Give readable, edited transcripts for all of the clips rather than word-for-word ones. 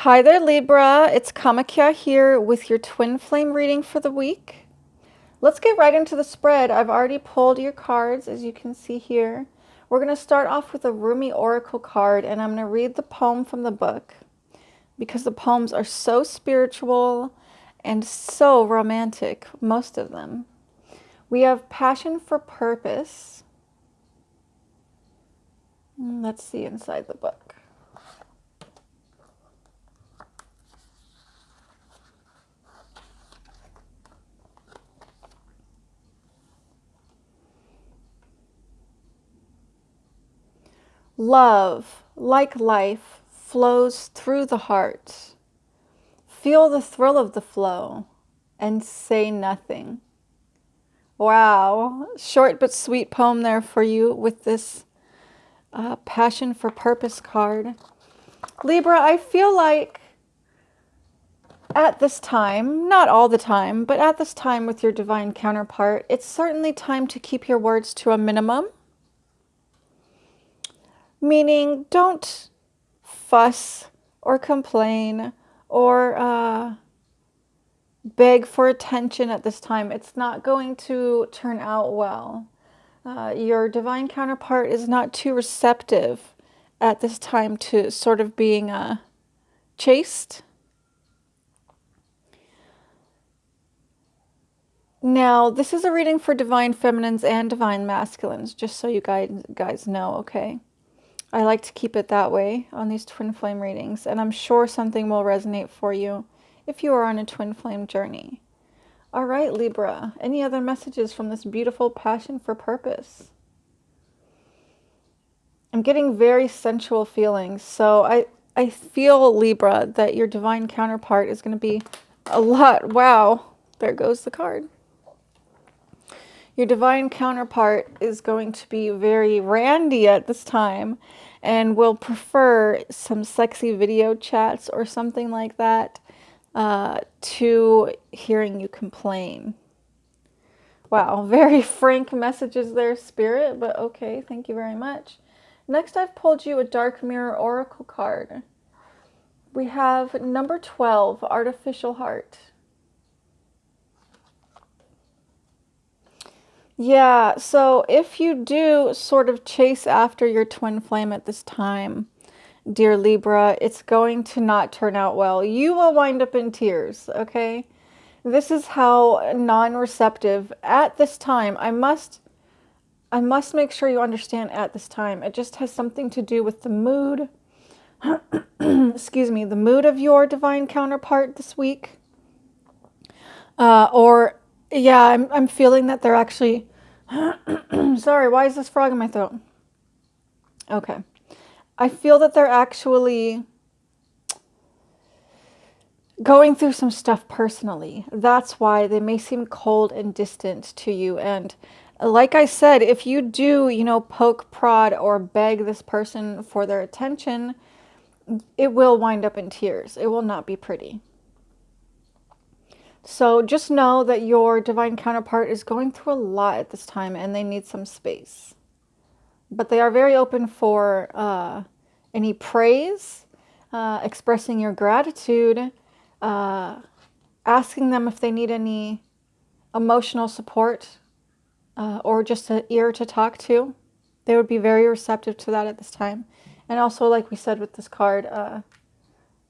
Hi there, Libra. It's Kamakia here with your twin flame reading for the week. Let's get right into the spread. I've already pulled your cards, as you can see here. We're going to start off with a Rumi Oracle card, and I'm going to read the poem from the book because the poems are so spiritual and so romantic, most of them. We have Passion for Purpose. Let's see inside the book. Love, like life, flows through the heart. Feel the thrill of the flow and say nothing. Wow, short but sweet poem there for you with this Passion for Purpose card. Libra, I feel like at this time, not all the time, but at this time with your divine counterpart, it's certainly time to keep your words to a minimum. Meaning, don't fuss or complain or beg for attention at this time. It's not going to turn out well. Your divine counterpart is not too receptive at this time to sort of being chaste. Now, this is a reading for divine feminines and divine masculines, just so you guys know, okay? I like to keep it that way on these twin flame readings, and I'm sure something will resonate for you if you are on a twin flame journey. All right, Libra, any other messages from this beautiful Passion for Purpose? I'm getting very sensual feelings, so I feel, Libra, that your divine counterpart is going to be a lot. Wow, there goes the card. Your divine counterpart is going to be very randy at this time and will prefer some sexy video chats or something like that to hearing you complain. Wow, very frank messages there, Spirit, but okay, thank you very much. Next, I've pulled you a Dark Mirror Oracle card. We have number 12, Artificial Heart. Yeah, so if you do sort of chase after your twin flame at this time, dear Libra, it's going to not turn out well. You will wind up in tears, okay? This is how non-receptive at this time. I must make sure you understand at this time. It just has something to do with the mood, excuse me, the mood of your divine counterpart this week. I'm feeling that they're actually, sorry, why is this frog in my throat? Okay. I feel that they're actually going through some stuff personally. That's why they may seem cold and distant to you. And like I said, if you do, poke, prod, or beg this person for their attention, it will wind up in tears. It will not be pretty. So just know that your divine counterpart is going through a lot at this time and they need some space. But they are very open for any praise, expressing your gratitude, asking them if they need any emotional support or just an ear to talk to. They would be very receptive to that at this time. And also, like we said with this card,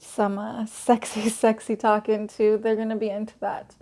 some sexy talking too. They're going to be into that.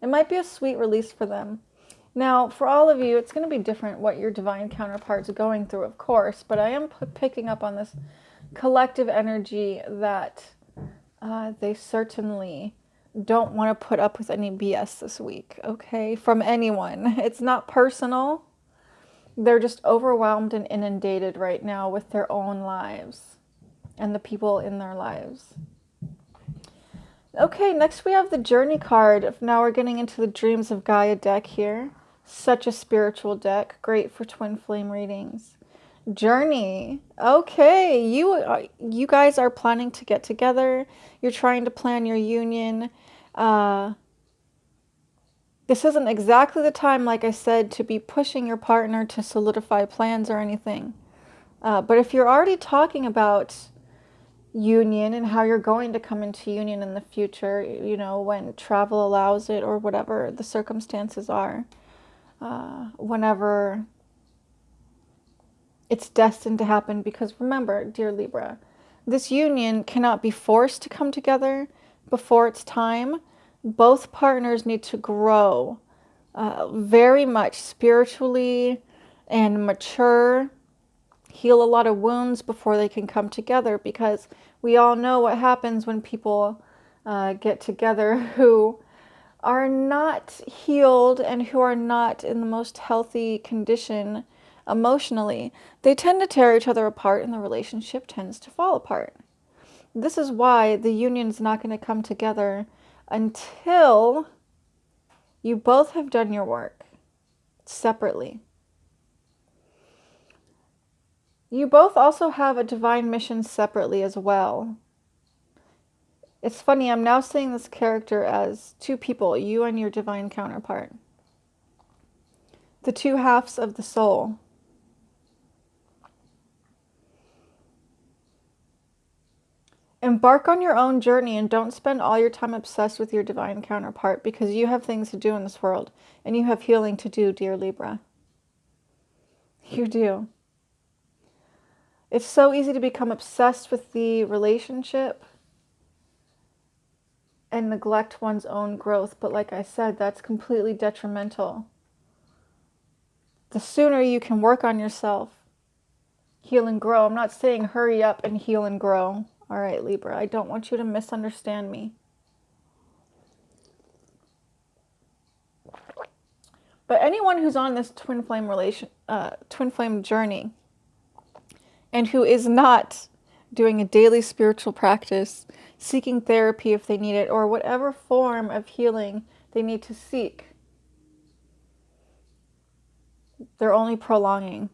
It might be a sweet release for them. Now, for all of you, it's going to be different what your divine counterpart's going through, of course, but I am picking up on this collective energy that they certainly don't want to put up with any BS this week, okay? From anyone. It's not personal. They're just overwhelmed and inundated right now with their own lives and the people in their lives. Okay, next we have the Journey card. Now we're getting into the Dreams of Gaia deck here. Such a spiritual deck. Great for twin flame readings. Journey. Okay, you guys are planning to get together. You're trying to plan your union. This isn't exactly the time, like I said, to be pushing your partner to solidify plans or anything. But if you're already talking about, union and how you're going to come into union in the future, you know, when travel allows it or whatever the circumstances are, whenever it's destined to happen. Because remember, dear Libra, this union cannot be forced to come together before its time. Both partners need to grow very much spiritually and mature, heal a lot of wounds before they can come together, because we all know what happens when people get together who are not healed and who are not in the most healthy condition emotionally. They tend to tear each other apart and the relationship tends to fall apart. This is why the union is not going to come together until you both have done your work separately. You both also have a divine mission separately as well. It's funny, I'm now seeing this character as two people, you and your divine counterpart. The two halves of the soul. Embark on your own journey and don't spend all your time obsessed with your divine counterpart, because you have things to do in this world and you have healing to do, dear Libra. You do. It's so easy to become obsessed with the relationship and neglect one's own growth. But like I said, that's completely detrimental. The sooner you can work on yourself, heal and grow. I'm not saying hurry up and heal and grow. All right, Libra, I don't want you to misunderstand me. But anyone who's on this twin flame journey and who is not doing a daily spiritual practice, seeking therapy if they need it, or whatever form of healing they need to seek, they're only prolonging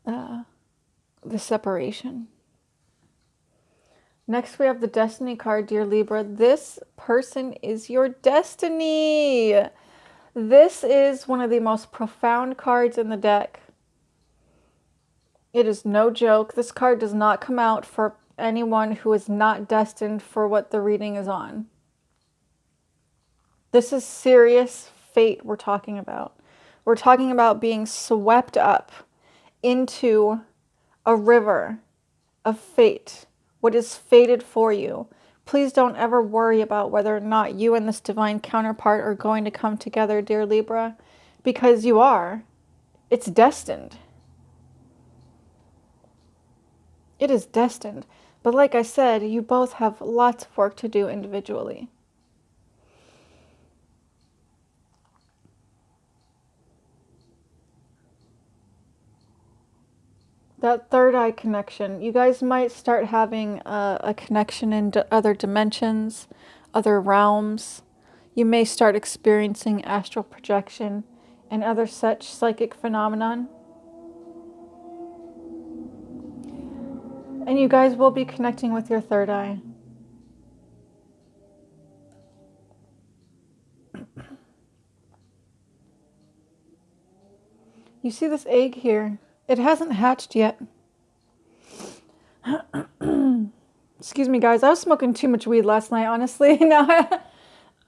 the separation. Next, we have the Destiny card, dear Libra. This person is your destiny. This is one of the most profound cards in the deck. It is no joke. This card does not come out for anyone who is not destined for what the reading is on. This is serious fate we're talking about. We're talking about being swept up into a river of fate. What is fated for you. Please don't ever worry about whether or not you and this divine counterpart are going to come together, dear Libra, because you are. It's destined. It is destined. But like I said, you both have lots of work to do individually. That third eye connection, you guys might start having a connection in other dimensions, other realms. You may start experiencing astral projection and other such psychic phenomenon. And you guys will be connecting with your third eye. You see this egg here? It hasn't hatched yet. Excuse me, guys. I was smoking too much weed last night, honestly. Now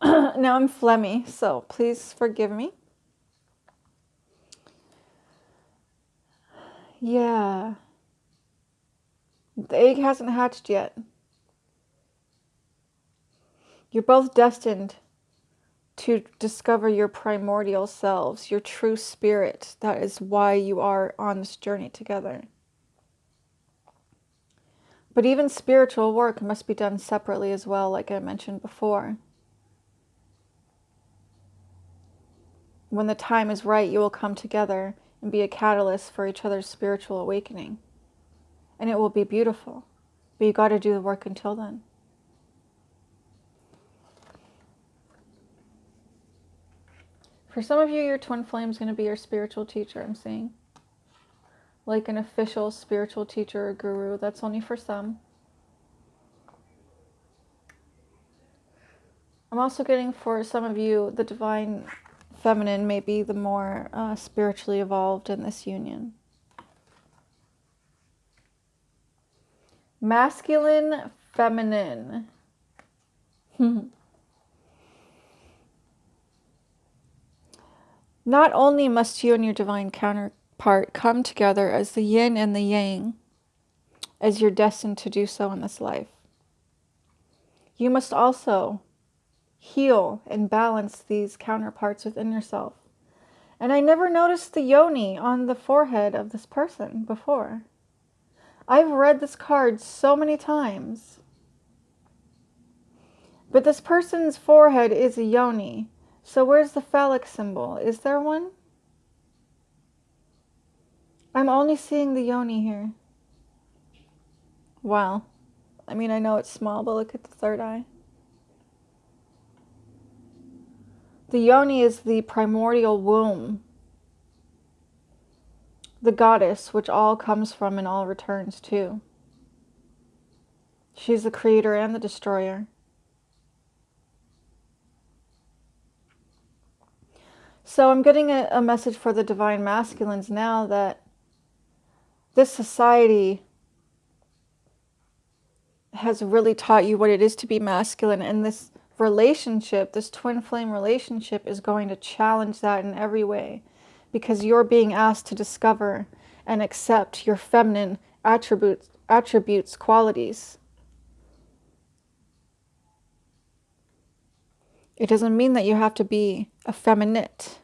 I'm phlegmy, so please forgive me. Yeah. The egg hasn't hatched yet. You're both destined to discover your primordial selves, your true spirit. That is why you are on this journey together. But even spiritual work must be done separately as well, like I mentioned before. When the time is right, you will come together and be a catalyst for each other's spiritual awakening. And it will be beautiful. But you got to do the work until then. For some of you, your twin flame is going to be your spiritual teacher, I'm seeing. Like an official spiritual teacher or guru. That's only for some. I'm also getting for some of you, the divine feminine may be the more spiritually evolved in this union. Masculine, feminine. Not only must you and your divine counterpart come together as the yin and the yang, as you're destined to do so in this life, you must also heal and balance these counterparts within yourself. And I never noticed the yoni on the forehead of this person before. I've read this card so many times. But this person's forehead is a yoni. So where's the phallic symbol? Is there one? I'm only seeing the yoni here. Wow. I mean, I know it's small, but look at the third eye. The yoni is the primordial womb. The goddess, which all comes from and all returns to. She's the creator and the destroyer. So I'm getting a message for the divine masculines now that this society has really taught you what it is to be masculine, and this relationship, this twin flame relationship, is going to challenge that in every way, because you're being asked to discover and accept your feminine attributes, qualities. It doesn't mean that you have to be effeminate.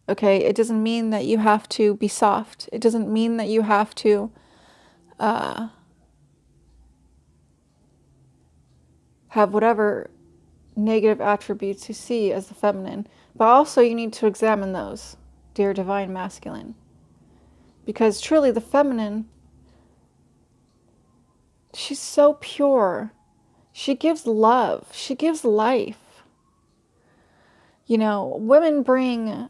Okay, it doesn't mean that you have to be soft. It doesn't mean that you have to have whatever negative attributes you see as the feminine. But also you need to examine those, dear divine masculine. Because truly the feminine, she's so pure. She gives love. She gives life. You know, women bring,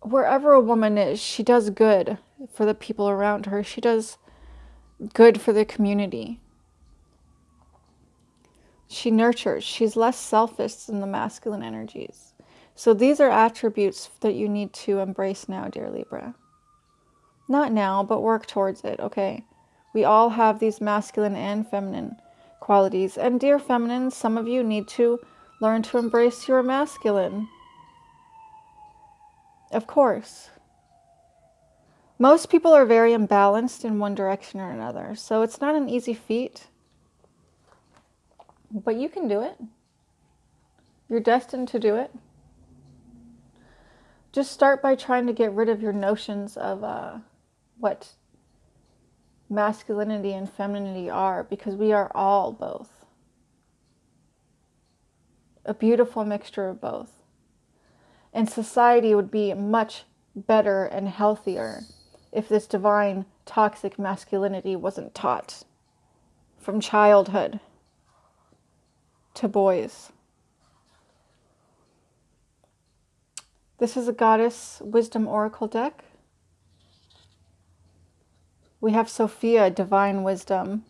wherever a woman is, she does good for the people around her. She does good for the community. She nurtures. She's less selfish than the masculine energies. So these are attributes that you need to embrace now, dear Libra. Not now, but work towards it, okay? We all have these masculine and feminine qualities. And dear feminine, some of you need to learn to embrace your masculine. Of course. Most people are very imbalanced in one direction or another, so it's not an easy feat. But you can do it. You're destined to do it. Just start by trying to get rid of your notions of what masculinity and femininity are, because we are all both. A beautiful mixture of both. And society would be much better and healthier if this divine toxic masculinity wasn't taught from childhood to boys. This is a Goddess Wisdom Oracle deck. We have Sophia, Divine Wisdom.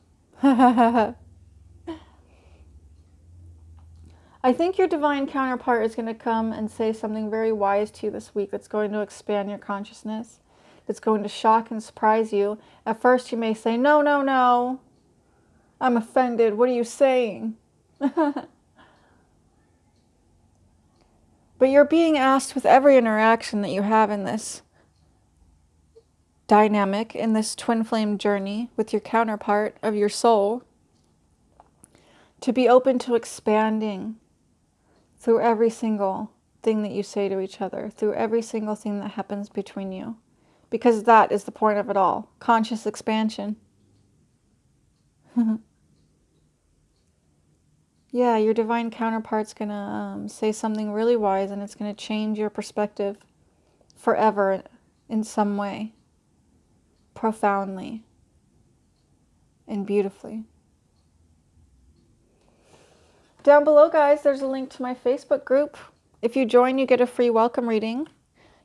I think your divine counterpart is going to come and say something very wise to you this week that's going to expand your consciousness, that's going to shock and surprise you. At first you may say, no, no, no, I'm offended. What are you saying? But you're being asked with every interaction that you have in this dynamic, in this twin flame journey with your counterpart of your soul, to be open to expanding through every single thing that you say to each other, through every single thing that happens between you. Because that is the point of it all. Conscious expansion. Yeah, your divine counterpart's going to say something really wise, and it's going to change your perspective forever in some way. Profoundly. And beautifully. Down below, guys, there's a link to my Facebook group. If you join, you get a free welcome reading.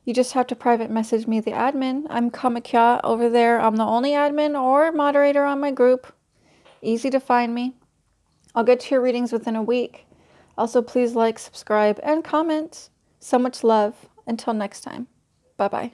You just have to private message me, the admin. I'm Kamakya over there. I'm the only admin or moderator on my group. Easy to find me. I'll get to your readings within a week. Also, please like, subscribe, and comment. So much love. Until next time. Bye-bye.